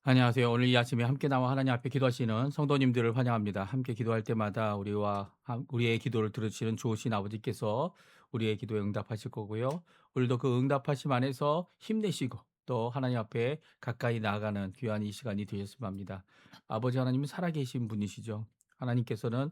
안녕하세요. 오늘 이 아침에 함께 나와 하나님 앞에 기도하시는 성도님들을 환영합니다. 함께 기도할 때마다 우리의 기도를 들으시는 좋으신 아버지께서 우리의 기도에 응답하실 거고요. 우리도 그 응답하심 안에서 힘내시고 또 하나님 앞에 가까이 나아가는 귀한 이 시간이 되셨으면 합니다. 아버지 하나님은 살아계신 분이시죠. 하나님께서는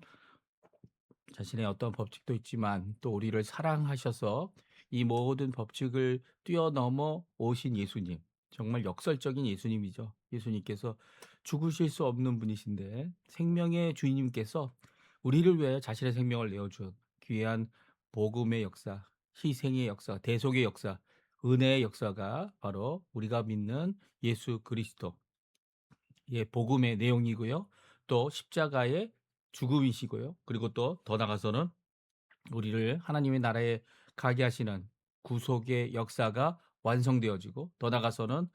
자신의 어떤 법칙도 있지만 또 우리를 사랑하셔서 이 모든 법칙을 뛰어넘어 오신 예수님. 정말 역설적인 예수님이죠. 예수님께서 죽으실 수 없는 분이신데 생명의 주인님께서 우리를 위해 자신의 생명을 내어준 귀한 복음의 역사, 희생의 역사, 대속의 역사, 은혜의 역사가 바로 우리가 믿는 예수 그리스도 예, 복음의 내용이고요. 또 십자가의 죽음이시고요. 그리고 또 더 나아가서는 우리를 하나님의 나라에 가게 하시는 구속의 역사가 완성되어지고 더 나아가서는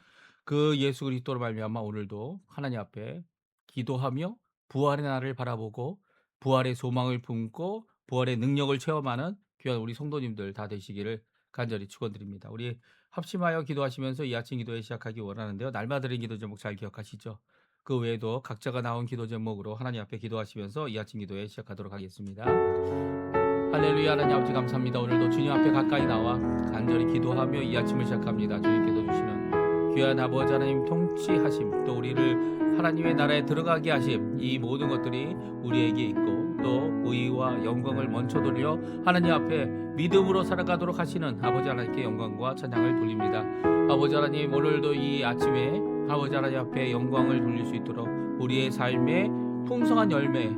그 예수 그리스도로 말미암아 오늘도 하나님 앞에 기도하며 부활의 날을 바라보고 부활의 소망을 품고 부활의 능력을 체험하는 귀한 우리 성도님들 다 되시기를 간절히 축원드립니다. 우리 합심하여 기도하시면서 이 아침 기도에 시작하기 원하는데요. 날마다 드린 기도 제목 잘 기억하시죠? 그 외에도 각자가 나온 기도 제목으로 하나님 앞에 기도하시면서 이 아침 기도에 시작하도록 하겠습니다. 할렐루야. 하나님 아버지 감사합니다. 오늘도 주님 앞에 가까이 나와 간절히 기도하며 이 아침을 시작합니다. 주님께서 주시는 귀한 아버지 하나님 통치하심 또 우리를 하나님의 나라에 들어가게 하심 이 모든 것들이 우리에게 있고 또 의와 영광을 먼저 돌려 하나님 앞에 믿음으로 살아가도록 하시는 아버지 하나님께 영광과 찬양을 돌립니다. 아버지 하나님 오늘도 이 아침에 아버지 하나님 앞에 영광을 돌릴 수 있도록 우리의 삶에 풍성한 열매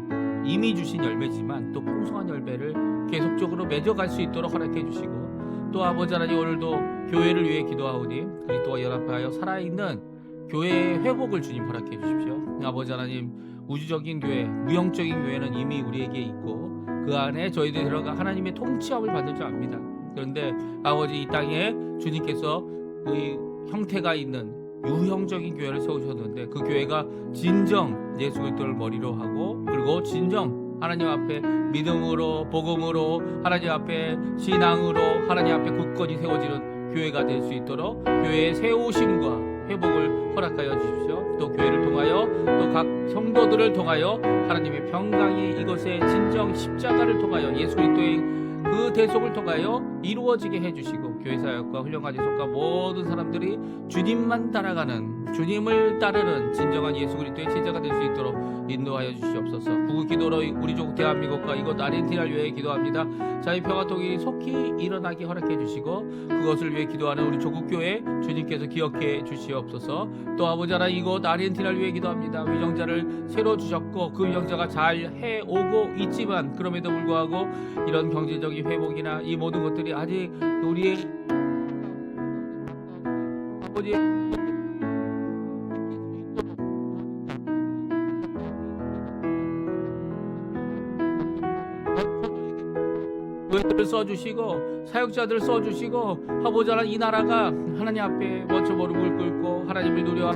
이미 주신 열매지만 또 풍성한 열매를 계속적으로 맺어갈 수 있도록 허락해 주시고 또 아버지 하나님 오늘도 교회를 위해 기도하오니 그리스도와 연합하여 살아있는 교회의 회복을 주님 허락해 주십시오. 아버지 하나님 우주적인 교회, 무형적인 교회는 이미 우리에게 있고 그 안에 저희들이 들어가 하나님의 통치함을 받는 줄 압니다. 그런데 아버지 이 땅에 주님께서 그 형태가 있는 유형적인 교회를 세우셨는데 그 교회가 진정 예수 그리스도를 머리로 하고 그리고 진정 하나님 앞에 믿음으로 복음으로 하나님 앞에 신앙으로 하나님 앞에 굳건히 세워지는 교회가 될 수 있도록 교회의 세우심과 회복을 허락하여 주십시오. 또 교회를 통하여 또 각 성도들을 통하여 하나님의 평강이 이것의 진정 십자가를 통하여 예수 그리스도의 그 대속을 통하여 이루어지게 해주시고 교회 사역과 훈련과 지속과 모든 사람들이 주님만 따라가는 주님을 따르는 진정한 예수 그리스도의 제자가 될 수 있도록 인도하여 주시옵소서. 구국 기도로 우리 조국 대한민국과 이곳 아르헨티나를 위해 기도합니다. 자유 평화 통일이 속히 일어나게 허락해 주시고 그것을 위해 기도하는 우리 조국 교회 주님께서 기억해 주시옵소서. 또 아버지 하나님 이곳 아르헨티나를 위해 기도합니다. 위정자를 새로 주셨고 그 위정자가 잘 해오고 있지만 그럼에도 불구하고 이런 경제적인 회복이나 이 모든 것들이 아직 우리의 아버지 교회들을 써주시고 사역자들을 써주시고 아버지 하나님 이 나라가 하나님 앞에 먼저 무릎을 꿇고 하나님을 노려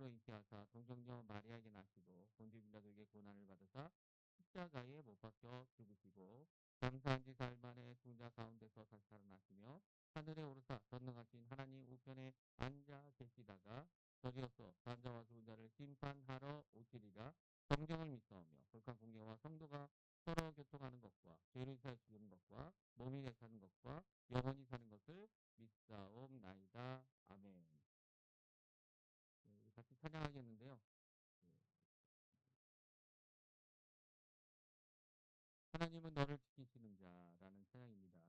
성령으로 잉태하사 동정녀 마리아에게 나시고 본주 빌라도에게 고난을 받으사 십자가에 못 박혀 죽으시고 장사한 지 사흘 만에 죽은 자 가운데서 다시 살아나시며 하늘에 오르사 전능하신 하나님 우편에 앉아 계시다가 저리로서 산자와 죽은 자를 심판하러 오시리라. 성경을 믿사오며 거룩한 공예와 성도가 서로 교통하는 것과 죄를 사해 주는 것과 몸이 사는 것과 영원히 사는 것을 믿사옵나이다. 아멘. 네, 같이 찬양하겠는데요. 네. 하나님은 너를 지키시는 자라는 찬양입니다.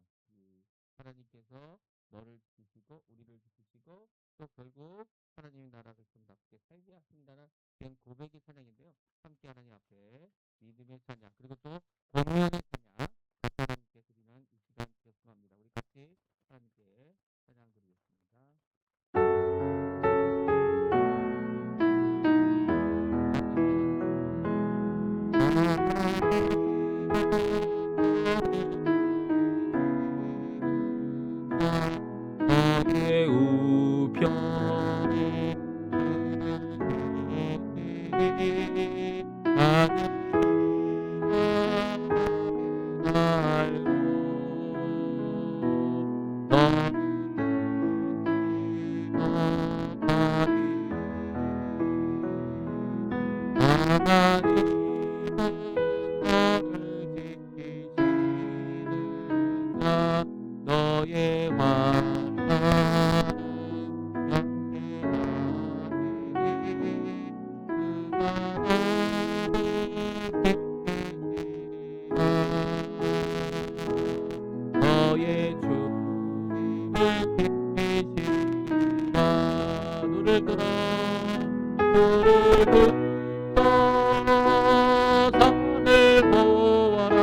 하나님께서 너를 지키시고 우리를 지키시고 또 결국 하나님의 나라 백성답게 살게 하신다는 그런 고백의 찬양인데요. 함께 하나님 앞에 믿음의 찬양 그리고 또 공연의 찬양 같이 하나님께 드리는 이 시간 되었습니다. 우리 같이 하나님께 찬양 드리겠습니다. 내 우편에 너의 너의 주를 지키시라. 노를 들어 산을 보아라.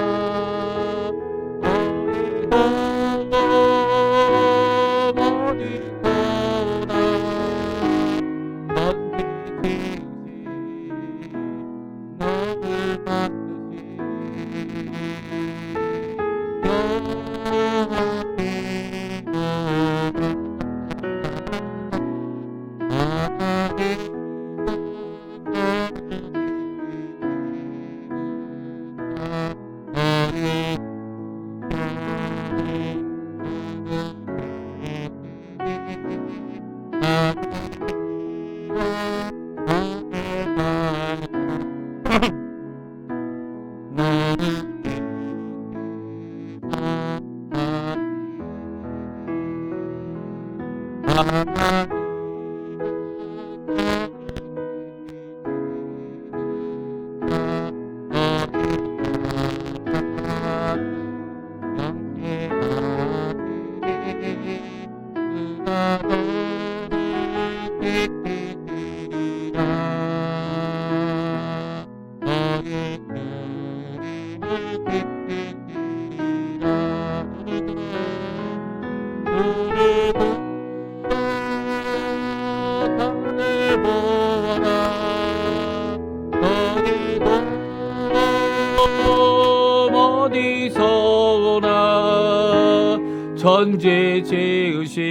어디서 오나 전제 지으시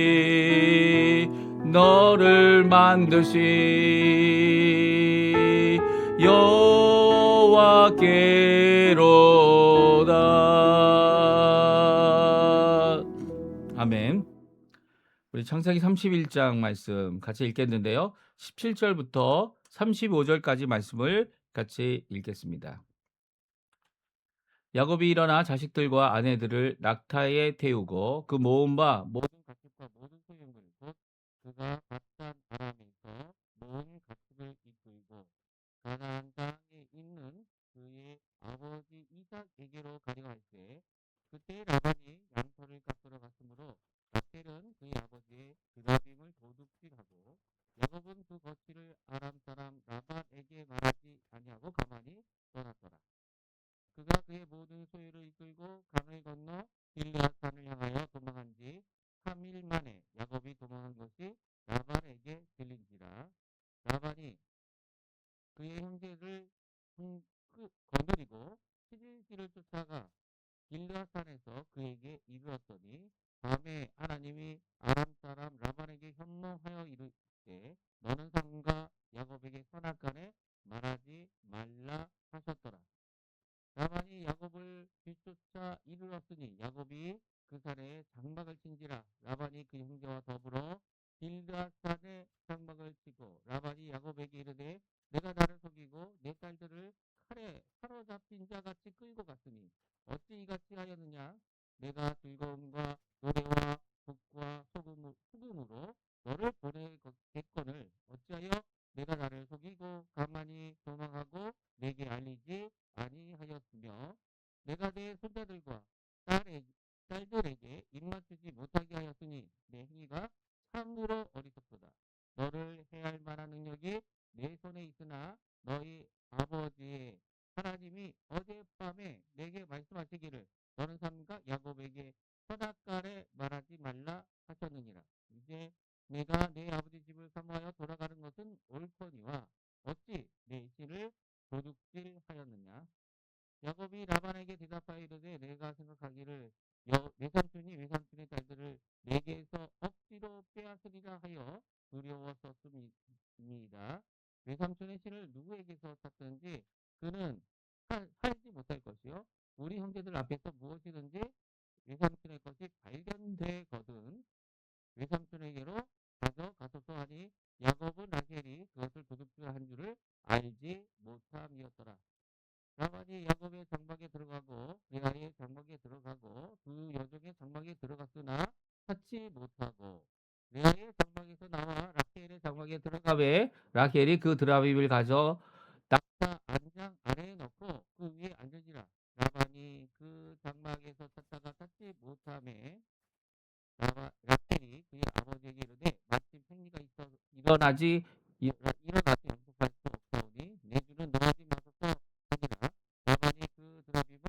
너를 만드시 여호와께로다. 아멘. 우리 창세기 31장 말씀 같이 읽겠는데요. 17절부터 35절까지 말씀을 같이 읽겠습니다. 야곱이 일어나 자식들과 아내들을 낙타에 태우고 그 모은 바 모든 가축과 모든 소유물 곧 그가 값싼 아람에서 모은 가축을 이끌고 가나안 땅에 있는 그의 아버지 이삭에게로 가려고 할 때 그때 라반이 양털을 깎으러 갔으므로 라헬은 그의 아버지의 그라빔을 도둑질하고 야곱은 그 거취를 아람 사람 라반에게 말하지 아니하고 가만히 떠났더라. 그가 그의 모든 소유를 이끌고 강을 건너 길르앗산을 향하여 도망한 지 3일 만에 야곱이 도망한 것이 라반에게 들린지라. 라반이 그의 형제를 거느리고 7일길을 쫓아가 길르앗산에서 그에게 이르렀더니 밤에 하나님이 아람 사람 라반에게 현몽하여 이르시되 너는 삼가 야곱의 내가 나를 속이고 내 딸들을 칼에 사로잡힌 자같이 끌고 갔으니 어찌 이같이 하였느냐. 내가 즐거움과 노래와 북과 수금으로 너를 보내겠거늘 어찌하여 내가 나를 속이고 가만히 도망하고 내게 알리지 아니하였으며 내가 내 손자들과 딸들에게 입맞추지 못하게 하였으니 내 행위가 참으로 어리석도다. 너를 해할 만한 능력이 내 손에 있으나 너희 아버지의 하나님이 어젯밤에 내게 말씀하시기를 너는 삼가 야곱에게 선악간에 말하지 말라 하셨느니라. 이제 내가 내 아버지 집을 사모하여 돌아가는 것은 옳거니와 어찌 내 신을 도둑질하였느냐. 야곱이 라반에게 대답하여 이르되 내가 생각하기를 외삼촌이 외삼촌의 딸들을 내게서 억지로 빼앗으리라 하여 두려웠었습니다. 외삼촌의 신을 누구에게서 샀든지 그는 살지 못할 것이요 우리 형제들 앞에서 무엇이든지 외삼촌의 것이 발견되거든 외삼촌에게로 가져가소서 하니 야곱은 라헬이 그것을 도둑질한 줄을 알지 못함이었더라. 라반이 야곱의 장막에 들어가고 레아의 장막에 들어가고 두 여종의 장막에 들어갔으나 찾지 못하고 레아의 장막에서 나와 라헬의 장막에 들어가매 라헬이 그 드라빔을 가져 낙타 안장 아래에 넣고 그 위에 앉으니라. 라반이 그 장막에서 찾다가 찾지 못하매 라헬이 그의 아버지에게 이르되 마침 생리가 있어 일어나지 일어나서 양속할 수 없사오니 내 주는 노하지 마소서 하니라. 라반이 그 드라빔을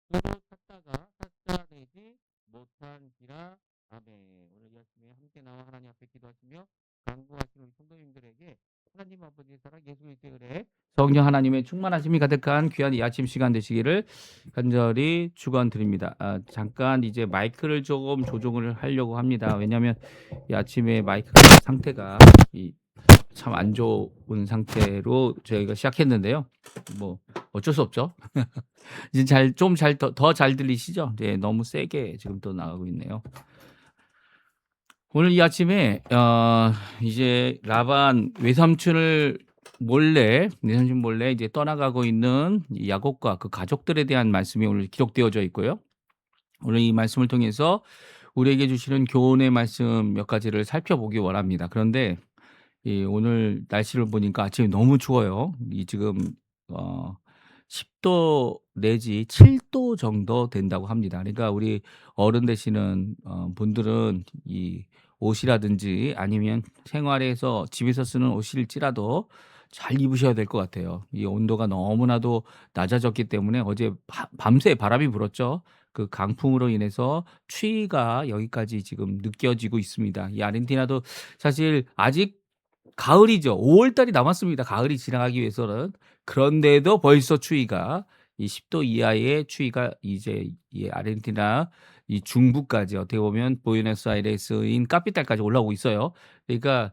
두루 찾다가 찾아내지 못한지라. 아멘. 오늘 이 아침에 함께 나와 하나님 앞에 기도하시며 간구하시는 우리 성도님들에게 하나님 아버지의 사랑 예수 그리스도의 은혜 성령 하나님의 충만하심이 가득한 귀한 이 아침 시간 되시기를 간절히 축원드립니다. 잠깐 이제 마이크를 조금 조정을 하려고 합니다. 왜냐하면 이 아침에 마이크 상태가 참 안 좋은 상태로 저희가 시작했는데요. 뭐 어쩔 수 없죠. 이제 더 잘 들리시죠? 네, 너무 세게 지금 또 나가고 있네요. 오늘 이 아침에 이제 라반 외삼촌 몰래 이제 떠나가고 있는 이 야곱과 그 가족들에 대한 말씀이 오늘 기록되어져 있고요. 오늘 이 말씀을 통해서 우리에게 주시는 교훈의 말씀 몇 가지를 살펴보기 원합니다. 그런데 오늘 날씨를 보니까 아침에 너무 추워요. 지금 10도 내지 7도 정도 된다고 합니다. 그러니까 우리 어른 되시는 분들은 이 옷이라든지 아니면 생활에서 집에서 쓰는 옷일지라도 잘 입으셔야 될 것 같아요. 이 온도가 너무나도 낮아졌기 때문에 어제 밤새 바람이 불었죠. 그 강풍으로 인해서 추위가 여기까지 지금 느껴지고 있습니다. 이 아르헨티나도 사실 아직 가을이죠. 5월 달이 남았습니다. 가을이 지나가기 위해서는. 그런데도 벌써 추위가 이 10도 이하의 추위가 이제 이 아르헨티나 이 중부까지 어떻게 보면 부에노스아이레스인 카피탈까지 올라오고 있어요. 그러니까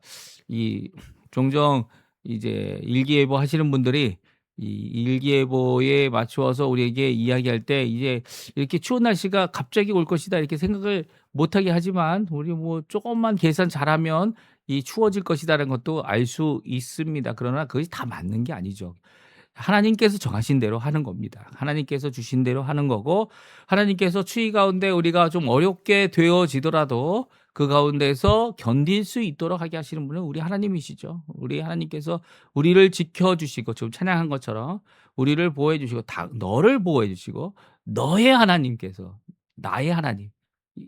이 종종 이제 일기예보 하시는 분들이 이 일기예보에 맞추어서 우리에게 이야기할 때 이제 이렇게 추운 날씨가 갑자기 올 것이다 이렇게 생각을 못하게 하지만 우리 뭐 조금만 계산 잘하면 이 추워질 것이다라는 것도 알 수 있습니다. 그러나 그것이 다 맞는 게 아니죠. 하나님께서 정하신 대로 하는 겁니다. 하나님께서 주신 대로 하는 거고 하나님께서 추위 가운데 우리가 좀 어렵게 되어지더라도 그 가운데서 견딜 수 있도록 하게 하시는 분은 우리 하나님이시죠. 우리 하나님께서 우리를 지켜주시고 지금 찬양한 것처럼 우리를 보호해 주시고 너를 보호해 주시고 너의 하나님께서 나의 하나님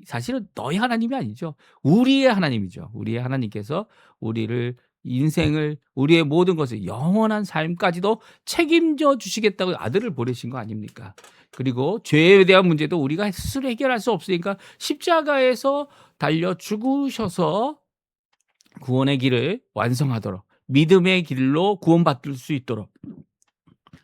사실은 너희 하나님이 아니죠. 우리의 하나님이죠. 우리의 하나님께서 우리를 인생을 우리의 모든 것을 영원한 삶까지도 책임져 주시겠다고 아들을 보내신 거 아닙니까? 그리고 죄에 대한 문제도 우리가 스스로 해결할 수 없으니까 십자가에서 달려 죽으셔서 구원의 길을 완성하도록 믿음의 길로 구원받을 수 있도록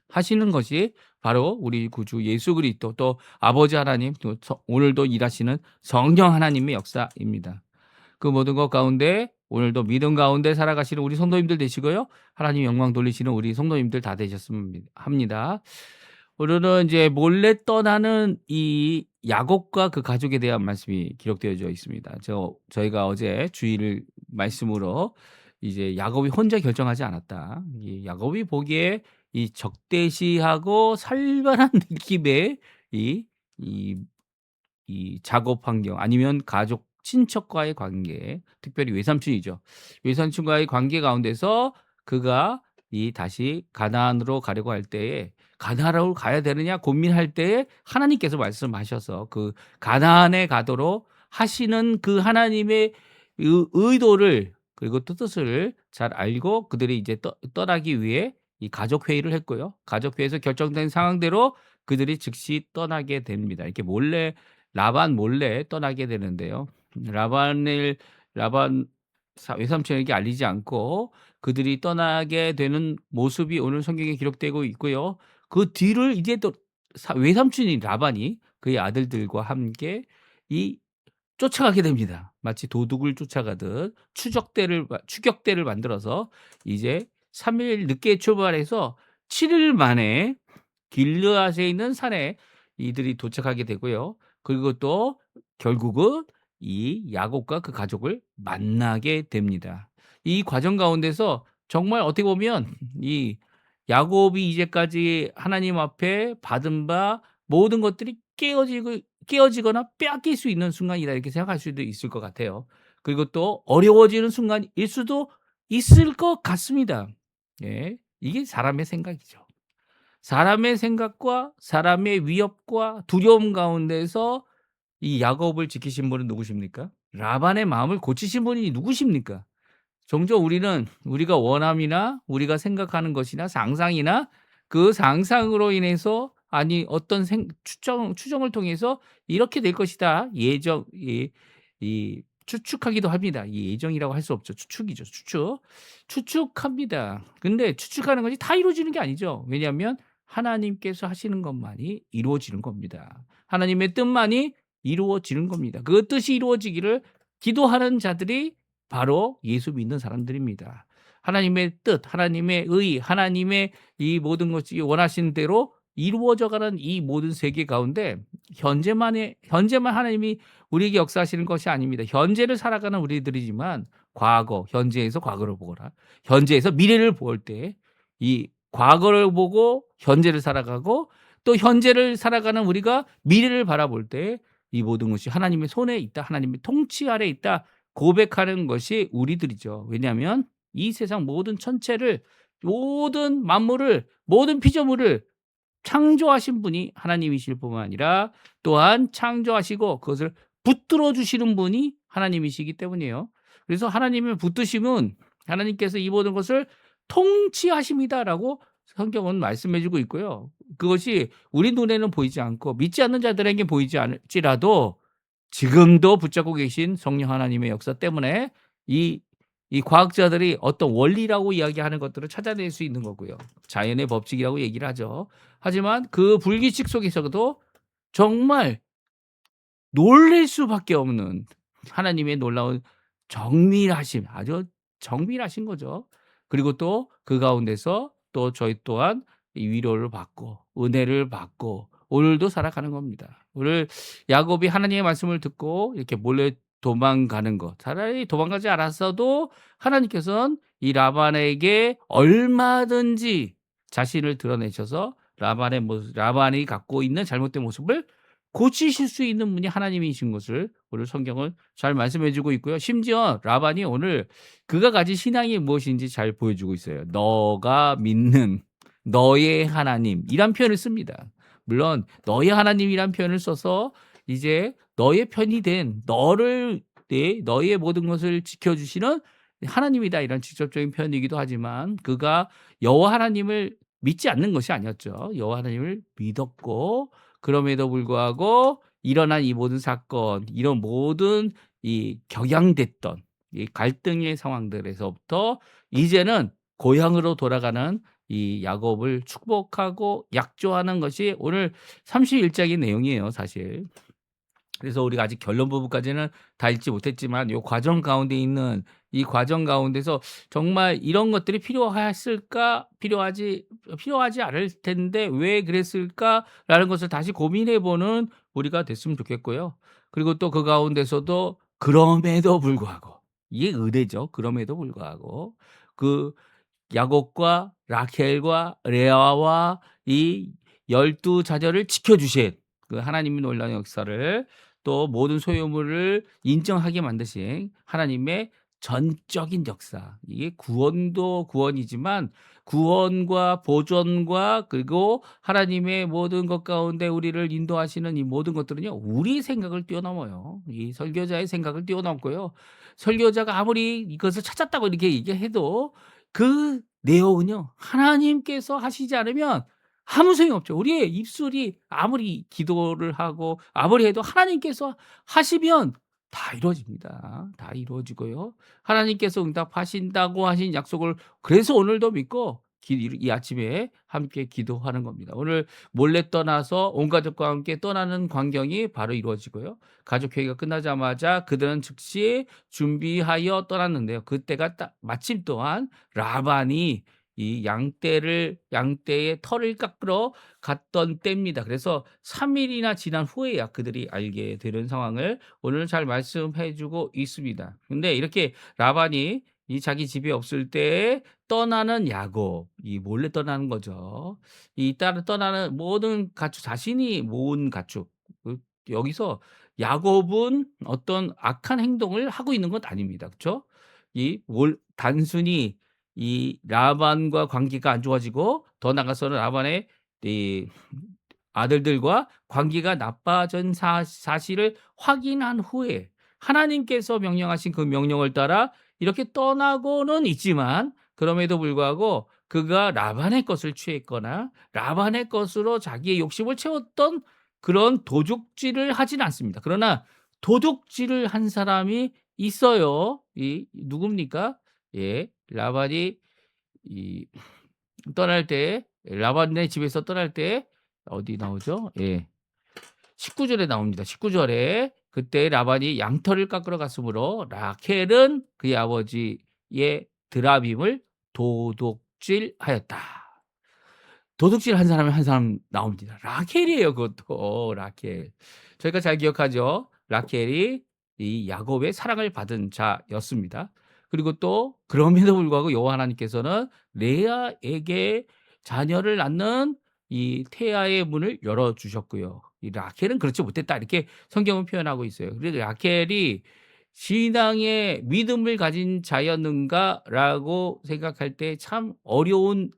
하시는 것이 바로 우리 구주 예수 그리스도 또 아버지 하나님 또 오늘도 일하시는 성령 하나님의 역사입니다. 그 모든 것 가운데 오늘도 믿음 가운데 살아가시는 우리 성도님들 되시고요. 하나님 영광 돌리시는 우리 성도님들 다 되셨으면 합니다. 오늘은 이제 몰래 떠나는 이 야곱과 그 가족에 대한 말씀이 기록되어져 있습니다. 저희가 어제 주일 말씀으로 이제 야곱이 혼자 결정하지 않았다. 이 야곱이 보기에 이 적대시하고 살벌한 느낌의 이 이 이 작업 환경 아니면 가족 친척과의 관계, 특별히 외삼촌이죠. 외삼촌과의 관계 가운데서 그가 이 다시 가나안으로 가려고 할 때에 가나안으로 가야 되느냐 고민할 때에 하나님께서 말씀하셔서 그 가나안에 가도록 하시는 그 하나님의 의도를 그리고 뜻을 잘 알고 그들이 이제 떠나기 위해 이 가족 회의를 했고요. 가족 회의에서 결정된 상황대로 그들이 즉시 떠나게 됩니다. 이렇게 라반 몰래 떠나게 되는데요. 라반 외삼촌에게 알리지 않고 그들이 떠나게 되는 모습이 오늘 성경에 기록되고 있고요. 그 뒤를 이제 또 외삼촌인 라반이 그의 아들들과 함께 이 쫓아가게 됩니다. 마치 도둑을 쫓아가듯 추격대를 만들어서 이제 3일 늦게 출발해서 7일 만에 길르앗에 있는 산에 이들이 도착하게 되고요. 그리고 또 결국은 이 야곱과 그 가족을 만나게 됩니다. 이 과정 가운데서 정말 어떻게 보면 이 야곱이 이제까지 하나님 앞에 받은 바 모든 것들이 깨어지거나 빼앗길 수 있는 순간이다 이렇게 생각할 수도 있을 것 같아요. 그리고 또 어려워지는 순간일 수도 있을 것 같습니다. 예, 이게 사람의 생각이죠. 사람의 생각과 사람의 위협과 두려움 가운데서 이 야곱을 지키신 분은 누구십니까? 라반의 마음을 고치신 분이 누구십니까? 종종 우리는 우리가 원함이나 우리가 생각하는 것이나 상상이나 그 상상으로 인해서 아니 어떤 추정을 통해서 이렇게 될 것이다. 추측하기도 합니다. 이 예정이라고 할 수 없죠. 추측이죠. 추측합니다. 근데 추측하는 것이 다 이루어지는 게 아니죠. 왜냐하면 하나님께서 하시는 것만이 이루어지는 겁니다. 하나님의 뜻만이 이루어지는 겁니다. 그 뜻이 이루어지기를 기도하는 자들이 바로 예수 믿는 사람들입니다. 하나님의 뜻, 하나님의 의, 하나님의 이 모든 것이 원하시는 대로 이루어져가는 이 모든 세계 가운데 현재만 하나님이 우리에게 역사하시는 것이 아닙니다. 현재를 살아가는 우리들이지만 과거, 현재에서 과거를 보거라. 현재에서 미래를 볼 때 이 과거를 보고 현재를 살아가고 또 현재를 살아가는 우리가 미래를 바라볼 때 이 모든 것이 하나님의 손에 있다. 하나님의 통치 아래 있다. 고백하는 것이 우리들이죠. 왜냐하면 이 세상 모든 천체를 모든 만물을 모든 피조물을 창조하신 분이 하나님이실 뿐만 아니라 또한 창조하시고 그것을 붙들어 주시는 분이 하나님이시기 때문이에요. 그래서 하나님을 붙드시면 하나님께서 이 모든 것을 통치하십니다라고 성경은 말씀해 주고 있고요. 그것이 우리 눈에는 보이지 않고 믿지 않는 자들에게 보이지 않을지라도 지금도 붙잡고 계신 성령 하나님의 역사 때문에 이 과학자들이 어떤 원리라고 이야기하는 것들을 찾아낼 수 있는 거고요. 자연의 법칙이라고 얘기를 하죠. 하지만 그 불규칙 속에서도 정말 놀랄 수밖에 없는 하나님의 놀라운 정밀하심, 아주 정밀하신 거죠. 그리고 또 그 가운데서 또 저희 또한 이 위로를 받고 은혜를 받고 오늘도 살아가는 겁니다. 오늘 야곱이 하나님의 말씀을 듣고 이렇게 몰래 도망가는 것, 차라리 도망가지 않았어도 하나님께서는 이 라반에게 얼마든지 자신을 드러내셔서 라반이 갖고 있는 잘못된 모습을 고치실 수 있는 분이 하나님이신 것을 오늘 성경은 잘 말씀해 주고 있고요. 심지어 라반이 오늘 그가 가진 신앙이 무엇인지 잘 보여주고 있어요. 너가 믿는 너의 하나님이란 표현을 씁니다. 물론 너의 하나님이란 표현을 써서 이제 너의 편이 된 너의 모든 것을 지켜주시는 하나님이다 이런 직접적인 표현이기도 하지만 그가 여호와 하나님을 믿지 않는 것이 아니었죠. 여호와 하나님을 믿었고 그럼에도 불구하고 일어난 이 모든 사건, 이런 모든 이 격양됐던 이 갈등의 상황들에서부터 이제는 고향으로 돌아가는 이 야곱을 축복하고 약조하는 것이 오늘 31장의 내용이에요, 사실. 그래서 우리가 아직 결론 부분까지는 다 읽지 못했지만 이 과정 가운데 있는 이 과정 가운데서 정말 이런 것들이 필요하지 않을 텐데 왜 그랬을까라는 것을 다시 고민해 보는 우리가 됐으면 좋겠고요. 그리고 또 그 가운데서도 그럼에도 불구하고 이게 은혜죠. 그럼에도 불구하고 그 야곱과 라켈과 레아와 이 12 자녀를 지켜주신 그 하나님의 놀라운 역사를 또 모든 소유물을 인정하게 만드신 하나님의 전적인 역사. 이게 구원도 구원이지만 구원과 보존과 그리고 하나님의 모든 것 가운데 우리를 인도하시는 이 모든 것들은요, 우리 생각을 뛰어넘어요. 이 설교자의 생각을 뛰어넘고요. 설교자가 아무리 이것을 찾았다고 이렇게 얘기해도 그 내용은요, 하나님께서 하시지 않으면 아무 소용없죠. 우리의 입술이 아무리 기도를 하고 아무리 해도 하나님께서 하시면 다 이루어집니다. 다 이루어지고요. 하나님께서 응답하신다고 하신 약속을 그래서 오늘도 믿고 이 아침에 함께 기도하는 겁니다. 오늘 몰래 떠나서 온 가족과 함께 떠나는 광경이 바로 이루어지고요. 가족회의가 끝나자마자 그들은 즉시 준비하여 떠났는데요. 그때가 마침 또한 라반이 이 양떼의 털을 깎으러 갔던 때입니다. 그래서 3일이나 지난 후에야 그들이 알게 되는 상황을 오늘 잘 말씀해 주고 있습니다. 근데 이렇게 라반이 이 자기 집이 없을 때 떠나는 야곱, 이 몰래 떠나는 거죠. 이 떠나는 모든 가축, 자신이 모은 가축. 여기서 야곱은 어떤 악한 행동을 하고 있는 것 아닙니다. 그렇죠? 단순히 이 라반과 관계가 안 좋아지고 더 나아가서는 라반의 이 아들들과 관계가 나빠진 사실을 확인한 후에 하나님께서 명령하신 그 명령을 따라 이렇게 떠나고는 있지만 그럼에도 불구하고 그가 라반의 것을 취했거나 라반의 것으로 자기의 욕심을 채웠던 그런 도둑질을 하진 않습니다. 그러나 도둑질을 한 사람이 있어요. 이 누굽니까? 예, 라반이 이 떠날 때 라반의 집에서 떠날 때 어디 나오죠? 예. 19절에 나옵니다. 19절에 그때 라반이 양털을 깎으러 갔으므로 라켈은 그의 아버지의 드라빔을 도둑질하였다. 도둑질 한 사람이 한 사람 나옵니다. 라켈이에요, 그것도. 라켈. 저희가 잘 기억하죠? 라켈이 이 야곱의 사랑을 받은 자였습니다. 그리고 또 그럼에도 불구하고 여호와 하나님께서는 레아에게 자녀를 낳는 이 태아의 문을 열어 주셨고요. 이 라켈은 그렇지 못했다. 이렇게 성경은 표현하고 있어요. 그래서 라켈이 신앙의 믿음을 가진 자였는가라고 생각할 때 참 어려운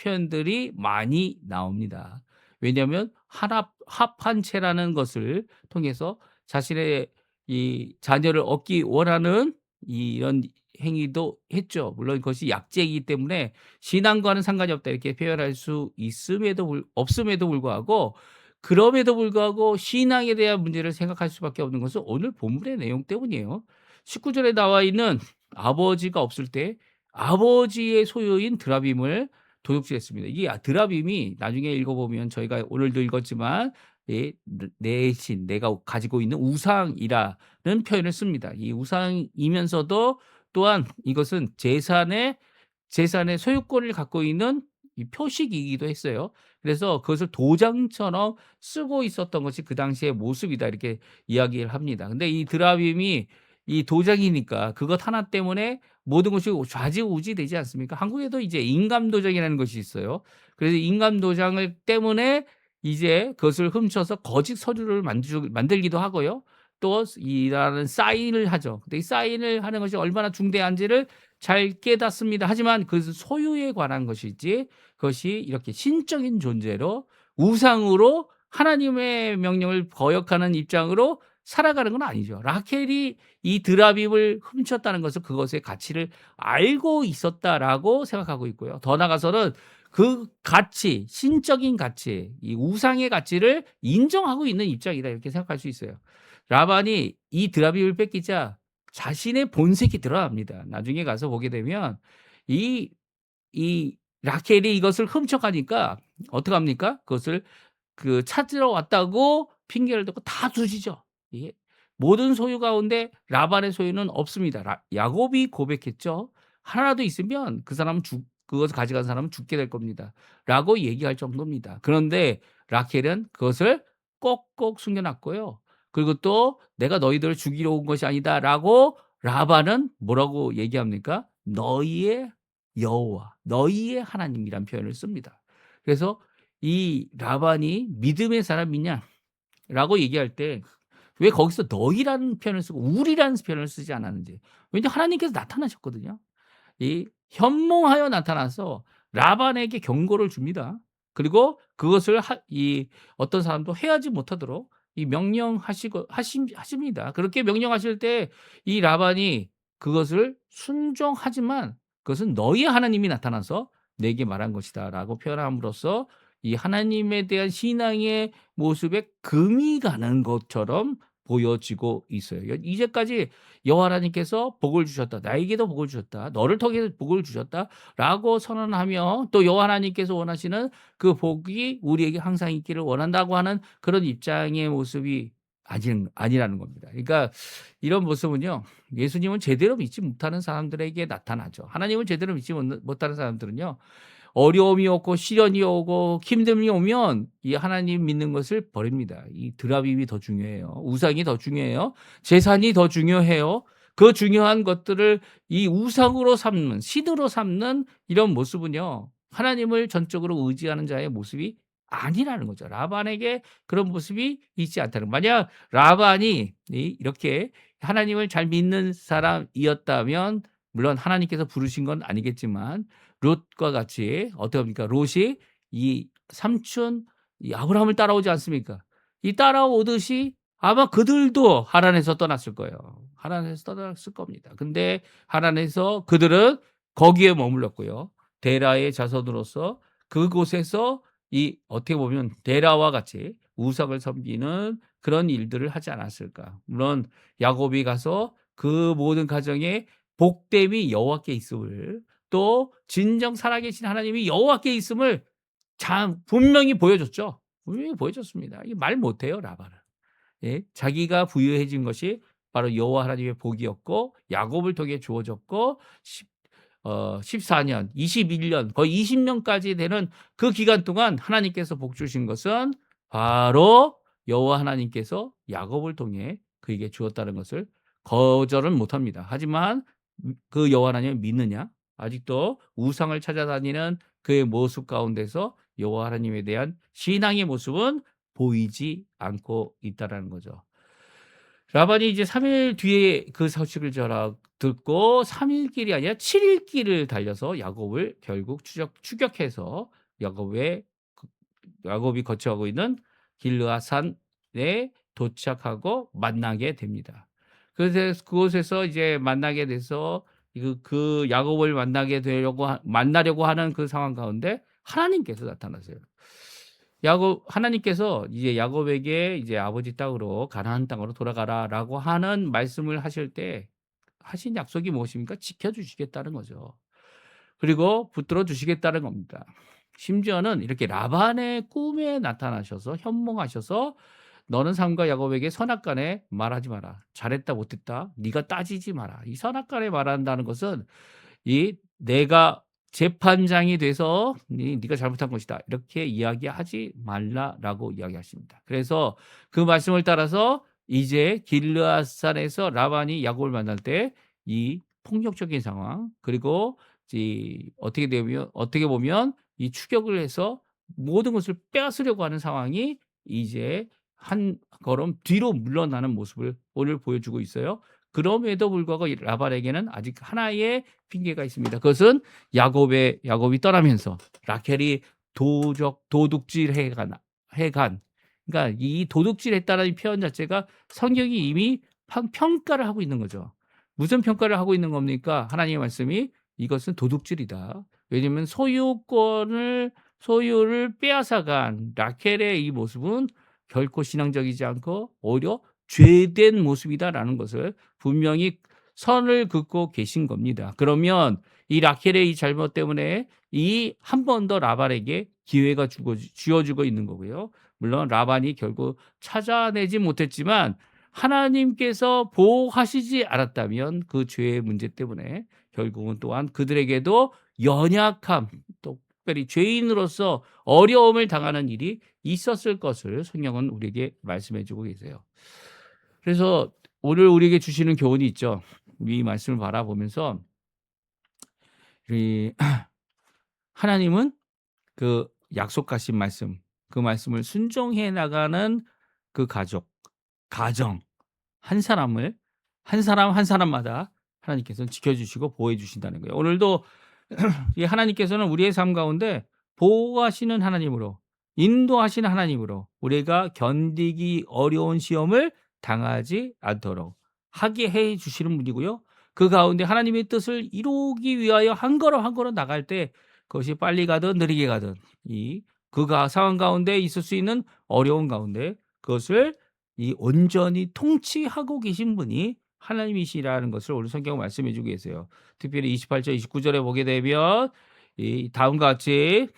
표현들이 많이 나옵니다. 왜냐하면 합한 채라는 것을 통해서 자신의 이 자녀를 얻기 원하는 이런 행위도 했죠. 물론 그것이 약죄이기 때문에 신앙과는 상관이 없다 이렇게 표현할 수 없음에도 불구하고 그럼에도 불구하고 신앙에 대한 문제를 생각할 수밖에 없는 것은 오늘 본문의 내용 때문이에요. 19절에 나와 있는 아버지가 없을 때 아버지의 소유인 드라빔을 도둑질했습니다. 이 드라빔이 나중에 읽어보면 저희가 오늘도 읽었지만 내 신, 내가 가지고 있는 우상이라는 표현을 씁니다. 이 우상이면서도 또한 이것은 재산의 소유권을 갖고 있는 이 표식이기도 했어요. 그래서 그것을 도장처럼 쓰고 있었던 것이 그 당시의 모습이다 이렇게 이야기를 합니다. 근데 이 드라빔이 이 도장이니까 그것 하나 때문에 모든 것이 좌지우지 되지 않습니까? 한국에도 이제 인감도장이라는 것이 있어요. 그래서 인감도장을 때문에 이제 그것을 훔쳐서 거짓 서류를 만들기도 하고요. 또 이라는 사인을 하죠. 근데 이 사인을 하는 것이 얼마나 중대한지를 잘 깨닫습니다. 하지만 그 소유에 관한 것이지 그것이 이렇게 신적인 존재로 우상으로 하나님의 명령을 거역하는 입장으로 살아가는 건 아니죠. 라켈이 이 드라빔을 훔쳤다는 것은 그것의 가치를 알고 있었다라고 생각하고 있고요. 더 나아가서는 그 가치, 신적인 가치, 이 우상의 가치를 인정하고 있는 입장이다 이렇게 생각할 수 있어요. 라반이 이 드라빔을 뺏기자 자신의 본색이 드러납니다. 나중에 가서 보게 되면 이 라켈이 이것을 훔쳐가니까 어떡합니까? 그것을 찾으러 왔다고 핑계를 대고 다 두지죠. 예. 모든 소유 가운데 라반의 소유는 없습니다. 야곱이 고백했죠. 하나라도 있으면 그 사람은 그것을 가져간 사람은 죽게 될 겁니다. 라고 얘기할 정도입니다. 그런데 라켈은 그것을 꼭꼭 숨겨놨고요. 그리고 또 내가 너희들을 죽이러 온 것이 아니다 라고 라반은 뭐라고 얘기합니까? 너희의 여호와, 너희의 하나님이란 표현을 씁니다. 그래서 이 라반이 믿음의 사람이냐라고 얘기할 때 왜 거기서 너희라는 표현을 쓰고 우리라는 표현을 쓰지 않았는지. 왜냐하면 하나님께서 나타나셨거든요. 이 현몽하여 나타나서 라반에게 경고를 줍니다. 그리고 그것을 이 어떤 사람도 해하지 못하도록 이 명령하시고 하십니다. 그렇게 명령하실 때 이 라반이 그것을 순종하지만 그것은 너희 하나님이 나타나서 내게 말한 것이다라고 표현함으로써 이 하나님에 대한 신앙의 모습에 금이 가는 것처럼 보여지고 있어요. 이제까지 여호와 하나님께서 복을 주셨다. 나에게도 복을 주셨다. 너를 통해서 복을 주셨다라고 선언하며 또 여호와 하나님께서 원하시는 그 복이 우리에게 항상 있기를 원한다고 하는 그런 입장의 모습이 아니라는 겁니다. 그러니까 이런 모습은요. 예수님은 제대로 믿지 못하는 사람들에게 나타나죠. 하나님을 제대로 믿지 못하는 사람들은요. 어려움이 오고 시련이 오고 힘듦이 오면 이 하나님 믿는 것을 버립니다. 이 드라빔이 더 중요해요. 우상이 더 중요해요. 재산이 더 중요해요. 그 중요한 것들을 이 우상으로 삼는, 신으로 삼는 이런 모습은요. 하나님을 전적으로 의지하는 자의 모습이 아니라는 거죠. 라반에게 그런 모습이 있지 않다는. 만약 라반이 이렇게 하나님을 잘 믿는 사람이었다면 물론 하나님께서 부르신 건 아니겠지만 롯과 같이 어떻게 합니까? 롯이 이 삼촌 이 아브라함을 따라오지 않습니까? 이 따라오듯이 아마 그들도 하란에서 떠났을 거예요. 하란에서 떠났을 겁니다. 근데 하란에서 그들은 거기에 머물렀고요. 데라의 자손으로서 그곳에서 이 어떻게 보면 데라와 같이 우상을 섬기는 그런 일들을 하지 않았을까. 물론 야곱이 가서 그 모든 가정에 복됨이 여호와께 있음을 또 진정 살아계신 하나님이 여호와께 있음을 참 분명히 보여줬죠. 분명히 보여줬습니다. 이게 말 못해요, 라반은. 예, 자기가 부유해진 것이 바로 여호와 하나님의 복이었고 야곱을 통해 주어졌고 14년, 21년, 거의 20년까지 되는 그 기간 동안 하나님께서 복 주신 것은 바로 여호와 하나님께서 야곱을 통해 그에게 주었다는 것을 거절은 못합니다. 하지만 그 여호와 하나님을 믿느냐? 아직도 우상을 찾아다니는 그의 모습 가운데서 여호와 하나님에 대한 신앙의 모습은 보이지 않고 있다라는 거죠. 라반이 이제 3일 뒤에 그 소식을 듣고 3일 길이 아니라 7일 길을 달려서 야곱을 결국 추격해서 야곱이 거처하고 있는 길르앗산에 도착하고 만나게 됩니다. 그래서 그곳에서 이제 만나게 돼서 그 야곱을 만나려고 하는 그 상황 가운데 하나님께서 나타나세요. 하나님께서 이제 야곱에게 이제 아버지 땅으로 가나안 땅으로 돌아가라라고 하는 말씀을 하실 때 하신 약속이 무엇입니까? 지켜주시겠다는 거죠. 그리고 붙들어 주시겠다는 겁니다. 심지어는 이렇게 라반의 꿈에 나타나셔서 현몽하셔서 너는 삼가 야곱에게 선악간에 말하지 마라. 잘했다 못했다. 네가 따지지 마라. 이 선악간에 말한다는 것은 이 내가 재판장이 돼서 네가 잘못한 것이다. 이렇게 이야기하지 말라라고 이야기하십니다. 그래서 그 말씀을 따라서 이제 길르앗산에서 라반이 야곱을 만날 때 이 폭력적인 상황 그리고 어떻게 보면 이 추격을 해서 모든 것을 빼앗으려고 하는 상황이 이제 한 걸음 뒤로 물러나는 모습을 오늘 보여주고 있어요. 그럼에도 불구하고 이 라반에게는 아직 하나의 핑계가 있습니다. 그것은 야곱이 떠나면서 라켈이 도둑질해간 그러니까 이 도둑질했다는 이 표현 자체가 성경이 이미 평가를 하고 있는 거죠. 무슨 평가를 하고 있는 겁니까? 하나님의 말씀이 이것은 도둑질이다. 왜냐하면 소유를 빼앗아간 라켈의 이 모습은 결코 신앙적이지 않고 오히려 죄된 모습이다라는 것을 분명히 선을 긋고 계신 겁니다. 그러면 이 라켈의 이 잘못 때문에 이 한 번 더 라반에게 기회가 주어지고 있는 거고요. 물론 라반이 결국 찾아내지 못했지만 하나님께서 보호하시지 않았다면 그 죄의 문제 때문에 결국은 또한 그들에게도 연약함, 특별히 죄인으로서 어려움을 당하는 일이 있었을 것을 성경은 우리에게 말씀해 주고 계세요. 그래서 오늘 우리에게 주시는 교훈이 있죠. 이 말씀을 바라보면서 이 하나님은 그 약속하신 말씀, 그 말씀을 순종해 나가는 그 가정 한 사람을 한 사람 한 사람마다 하나님께서는 지켜주시고 보호해 주신다는 거예요. 오늘도 이 하나님께서는 우리의 삶 가운데 보호하시는 하나님으로, 인도하시는 하나님으로 우리가 견디기 어려운 시험을 당하지 않도록 하게 해 주시는 분이고요. 그 가운데 하나님의 뜻을 이루기 위하여 한 걸음 한 걸음 나갈 때 그것이 빨리 가든 느리게 가든 상황 가운데 있을 수 있는 어려운 가운데 그것을 이 온전히 통치하고 계신 분이 하나님이시라는 것을 오늘 성경 말씀해 주고 계세요. 특별히 28절 29절에 보게 되면 이 다음과 같이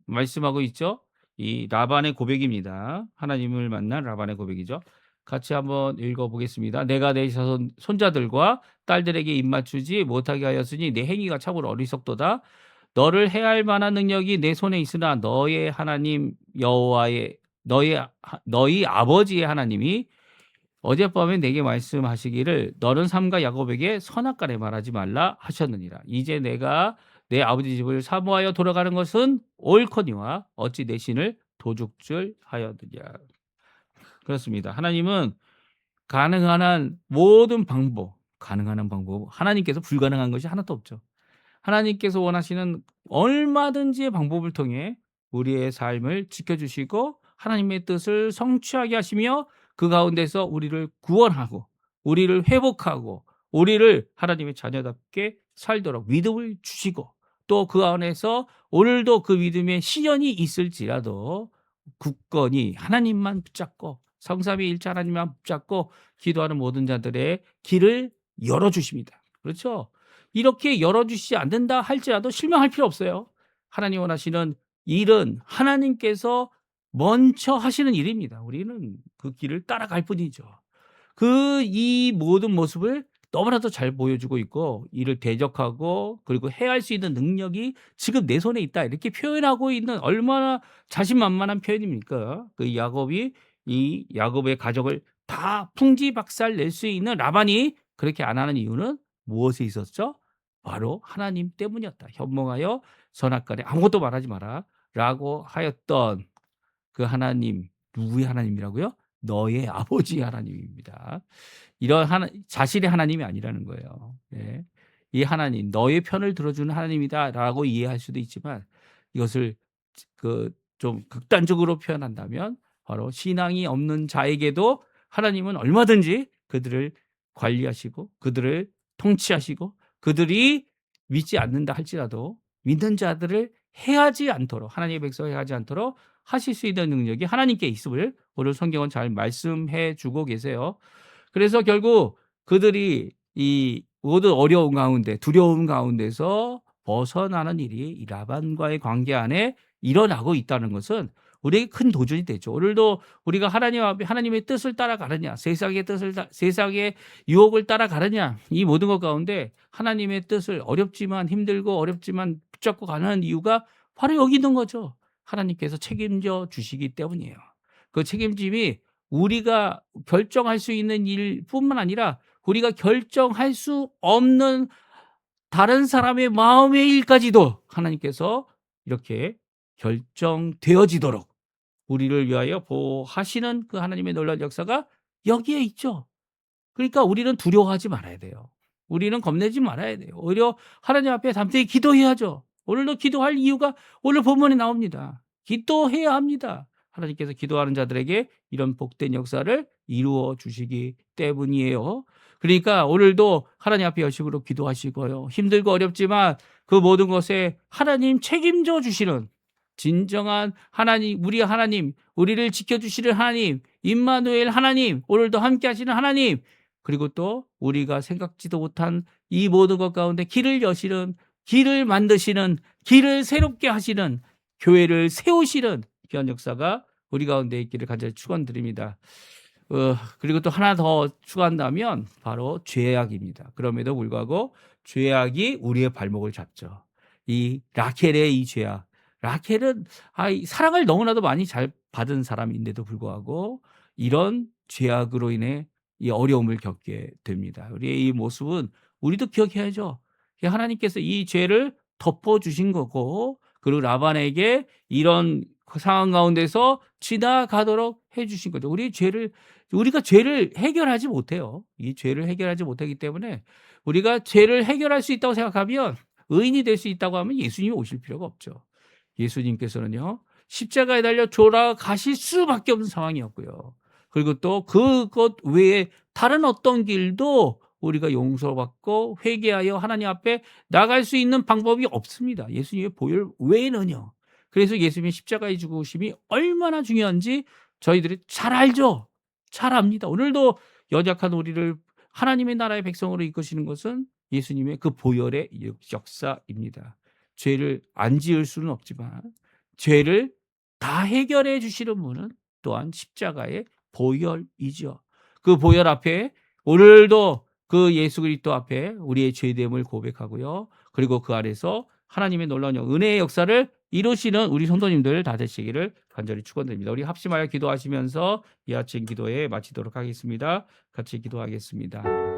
말씀하고 있죠. 이 라반의 고백입니다. 하나님을 만난 라반의 고백이죠. 같이 한번 읽어 보겠습니다. 내가 내 손자들과 딸들에게 입맞추지 못하게 하였으니 내 행위가 참으로 어리석도다. 너를 해할 만한 능력이 내 손에 있으나 너의 하나님 여호와의 너희 아버지의 하나님이 어젯밤에 내게 말씀하시기를 너는 삼가 야곱에게 선악간에 말하지 말라 하셨느니라. 이제 내가 내 아버지 집을 사모하여 돌아가는 것은 옳거니와 어찌 내 신을 도둑질 하였느냐. 그렇습니다. 하나님은 가능한 한 방법, 하나님께서 불가능한 것이 하나도 없죠. 하나님께서 원하시는 얼마든지의 방법을 통해 우리의 삶을 지켜주시고 하나님의 뜻을 성취하게 하시며 그 가운데서 우리를 구원하고 우리를 회복하고 우리를 하나님의 자녀답게 살도록 믿음을 주시고 또 그 안에서 오늘도 그 믿음의 시련이 있을지라도 굳건히 하나님만 붙잡고 성삼위일체 하나님만 붙잡고 기도하는 모든 자들의 길을 열어주십니다. 그렇죠? 이렇게 열어주시지 않는다 할지라도 실망할 필요 없어요. 하나님 원하시는 일은 하나님께서 먼저 하시는 일입니다. 우리는 그 길을 따라갈 뿐이죠. 이 모든 모습을 너무나도 잘 보여주고 있고 이를 대적하고 그리고 해할 수 있는 능력이 지금 내 손에 있다 이렇게 표현하고 있는 얼마나 자신만만한 표현입니까? 그 야곱의 가족을 다 풍지박살 낼 수 있는 라반이 그렇게 안 하는 이유는 무엇에 있었죠? 바로 하나님 때문이었다. 현몽하여 선악간에 아무것도 말하지 마라 라고 하였던 그 하나님, 누구의 하나님이라고요? 너의 아버지 하나님입니다. 이런 자신의 하나님이 아니라는 거예요. 네. 이 하나님, 너의 편을 들어주는 하나님이다라고 이해할 수도 있지만 이것을 좀 극단적으로 표현한다면 바로 신앙이 없는 자에게도 하나님은 얼마든지 그들을 관리하시고 그들을 통치하시고 그들이 믿지 않는다 할지라도 믿는 자들을 해하지 않도록 하나님의 백성을 해하지 않도록 하실 수 있는 능력이 하나님께 있음을 오늘 성경은 잘 말씀해 주고 계세요. 그래서 결국 그들이 이 모든 어려운 가운데 두려움 가운데서 벗어나는 일이 이 라반과의 관계 안에 일어나고 있다는 것은 우리에게 큰 도전이 되죠. 오늘도 우리가 하나님 앞에 하나님의 뜻을 따라가느냐, 세상의 유혹을 따라가느냐, 이 모든 것 가운데 하나님의 뜻을 힘들고 어렵지만 붙잡고 가는 이유가 바로 여기 있는 거죠. 하나님께서 책임져 주시기 때문이에요. 그 책임짐이 우리가 결정할 수 있는 일뿐만 아니라 우리가 결정할 수 없는 다른 사람의 마음의 일까지도 하나님께서 이렇게 결정되어지도록 우리를 위하여 보호하시는 그 하나님의 놀라운 역사가 여기에 있죠. 그러니까 우리는 두려워하지 말아야 돼요. 우리는 겁내지 말아야 돼요. 오히려 하나님 앞에 담대히 기도해야죠. 오늘도 기도할 이유가 오늘 본문에 나옵니다. 기도해야 합니다. 하나님께서 기도하는 자들에게 이런 복된 역사를 이루어 주시기 때문이에요. 그러니까 오늘도 하나님 앞에 열심으로 기도하시고요. 힘들고 어렵지만 그 모든 것에 하나님 책임져 주시는 진정한 하나님, 우리를 지켜주시는 하나님, 임마누엘 하나님, 오늘도 함께 하시는 하나님, 그리고 또 우리가 생각지도 못한 이 모든 것 가운데 길을 여시는, 길을 만드시는, 길을 새롭게 하시는, 교회를 세우시는 귀한 역사가 우리 가운데 있기를 간절히 축원드립니다. 그리고 또 하나 더 추가한다면 바로 죄악입니다. 그럼에도 불구하고 죄악이 우리의 발목을 잡죠. 이 라켈의 이 죄악. 라켈은 사랑을 너무나도 많이 잘 받은 사람인데도 불구하고 이런 죄악으로 인해 이 어려움을 겪게 됩니다. 우리의 이 모습은 우리도 기억해야죠. 하나님께서 이 죄를 덮어주신 거고 그리고 라반에게 이런 상황 가운데서 지나가도록 해주신 거죠. 우리가 죄를 해결하지 못해요. 이 죄를 해결하지 못하기 때문에 우리가 죄를 해결할 수 있다고 생각하면 의인이 될 수 있다고 하면 예수님이 오실 필요가 없죠. 예수님께서는요. 십자가에 달려 돌아가실 수밖에 없는 상황이었고요. 그리고 또 그것 외에 다른 어떤 길도 우리가 용서받고 회개하여 하나님 앞에 나갈 수 있는 방법이 없습니다. 예수님의 보혈 외에는요. 그래서 예수님의 십자가의 죽으심이 얼마나 중요한지 저희들이 잘 알죠. 잘 압니다. 오늘도 연약한 우리를 하나님의 나라의 백성으로 이끄시는 것은 예수님의 그 보혈의 역사입니다. 죄를 안 지을 수는 없지만 죄를 다 해결해 주시는 분은 또한 십자가의 보혈이죠. 그 보혈 앞에 오늘도 그 예수 그리스도 앞에 우리의 죄됨을 고백하고요. 그리고 그 아래서 하나님의 놀라운 은혜의 역사를 이루시는 우리 성도님들 다 되시기를 간절히 축원드립니다. 우리 합심하여 기도하시면서 이 아침 기도에 마치도록 하겠습니다. 같이 기도하겠습니다.